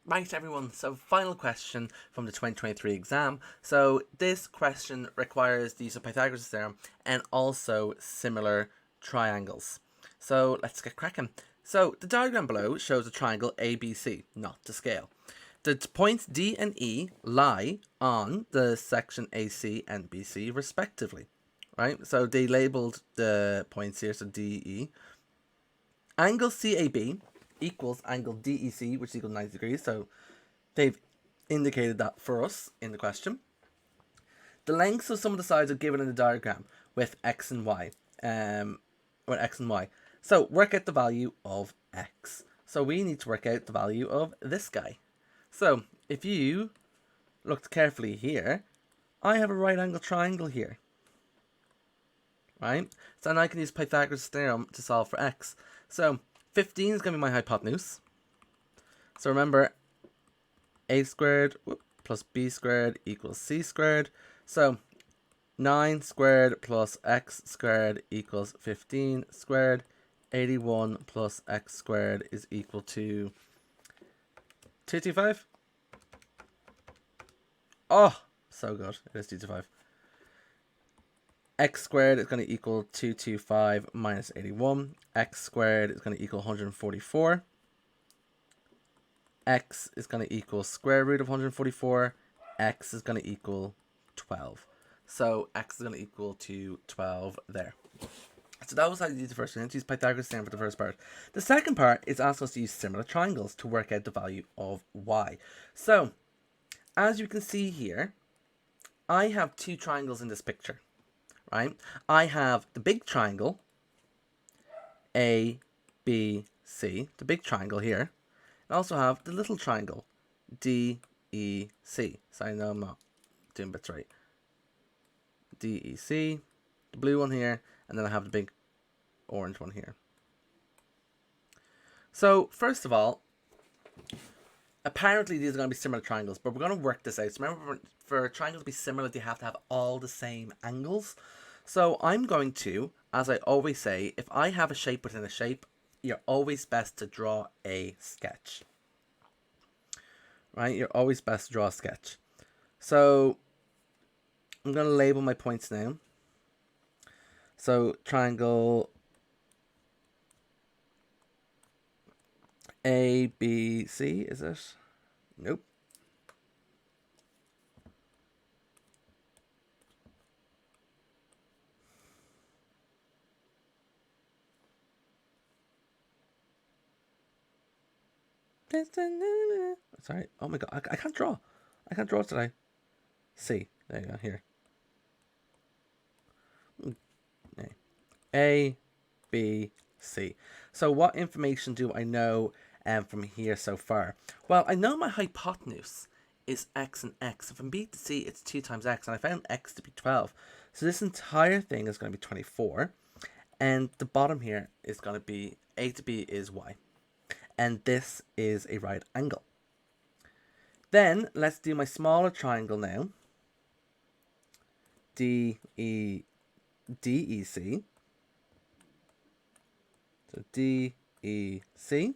Right, everyone. So, final question from the 2023 exam. So, this question requires the use of Pythagoras' theorem and also similar triangles. So, let's get cracking. So, the diagram below shows a triangle ABC, not to scale. The points D and E lie on the section AC and BC, respectively. Right? So, they labeled the points here, so DE. Angle CAB equals angle DEC, which equals 90 degrees. So, they've indicated that for us in the question. The lengths of some of the sides are given in the diagram with x and y. With x and y. So work out the value of x. So we need to work out the value of this guy. So if you looked carefully here, I have a right angle triangle here. Right? So now I can use Pythagoras' theorem to solve for x. So 15 is going to be my hypotenuse. So remember, a squared plus b squared equals c squared. So 9 squared plus x squared equals 15 squared. 81 plus x squared is equal to 225. Oh, so good. It is 225. X squared is going to equal 225 minus 81. X squared is going to equal 144. X is going to equal square root of 144. X is going to equal 12. So x is going to equal to 12 there. So that was how you do the first one. Use Pythagoras' theorem for the first part. The second part is asking us to use similar triangles to work out the value of y. So, as you can see here, I have two triangles in this picture, right? I have the big triangle, A, B, C, the big triangle here. I also have the little triangle, D, E, C. So I know I'm not doing bits right. D, E, C, the blue one here, and then I have the big orange one here. So, first of all, apparently these are going to be similar triangles, but we're going to work this out. So remember, for triangles to be similar, they have to have all the same angles. So I'm going to, as I always say, if I have a shape within a shape, you're always best to draw a sketch. Right? You're always best to draw a sketch. So I'm going to label my points now. So triangle A, B, C, is it? Nope. Sorry. Oh my god, I can't draw. I can't draw today. C. There you go. Here. A, B, C. So what information do I know from here so far? Well, I know my hypotenuse is x and x. So from B to C, it's 2 times x, and I found x to be 12. So this entire thing is going to be 24. And the bottom here is going to be A to B is y. And this is a right angle. Then let's do my smaller triangle now. D, E, D, E, C. So D, E, C.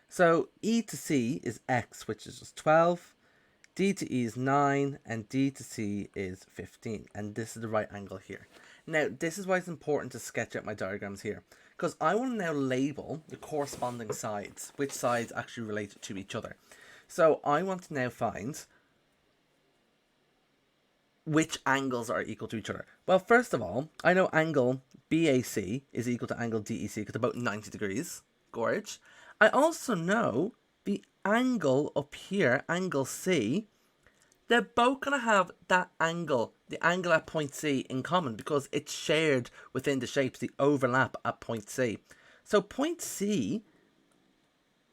So E to C is x, which is just 12. D to E is 9, and D to C is 15. And this is the right angle here. Now, this is why it's important to sketch out my diagrams here. Because I want to now label the corresponding sides, which sides actually relate to each other. So I want to now find which angles are equal to each other. Well, first of all, I know angle BAC is equal to angle DEC because they're about 90 degrees. Gorge. I also know the angle up here, angle C, they're both going to have that angle, the angle at point C, in common because it's shared within the shapes, the overlap at point C. So point C,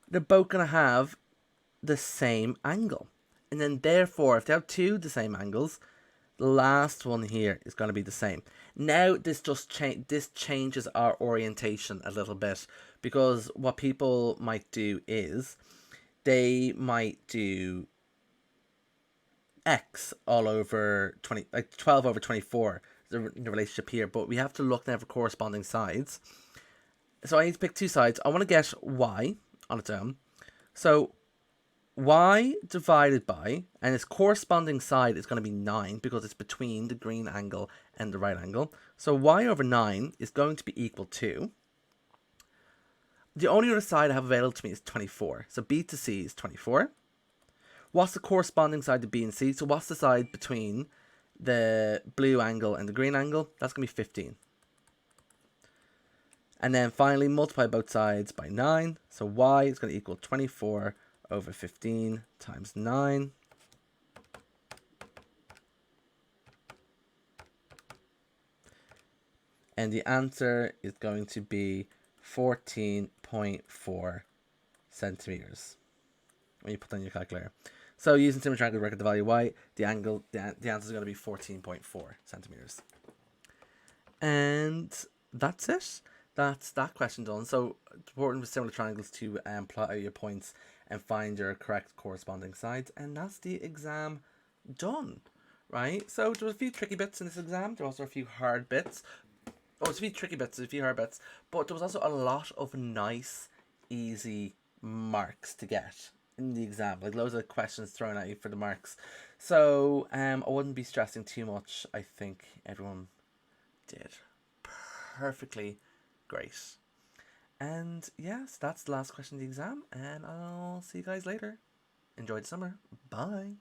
they're both going to have the same angle. And then therefore, if they have two the same angles, the last one here is going to be the same. Now this just this changes our orientation a little bit, because what people might do is they might do x all over 20, like 12 over 24, the relationship here, but we have to look now for corresponding sides. So I need to pick two sides. I want to get y on its own. So y divided by, and its corresponding side is going to be 9 because it's between the green angle and the right angle. So y over 9 is going to be equal to, the only other side I have available to me is 24. So b to c is 24. What's the corresponding side to b and c? So what's the side between the blue angle and the green angle? That's going to be 15. And then finally multiply both sides by 9. So y is going to equal 24 over 15 times 9. And the answer is going to be 14.4 centimeters when you put that in your calculator. So using symmetry triangle to work out the value y, the answer is going to be 14.4 centimeters. And that's it. That's that question done. So it's important with similar triangles to plot out your points and find your correct corresponding sides. And that's the exam done, right? So there was a few tricky bits in this exam. There were also a few hard bits. Oh, it's a few tricky bits, a few hard bits. But there was also a lot of nice, easy marks to get in the exam. Like loads of questions thrown at you for the marks. So I wouldn't be stressing too much. I think everyone did perfectly great. And yes, that's the last question of the exam, and I'll see you guys later. Enjoy the summer. Bye.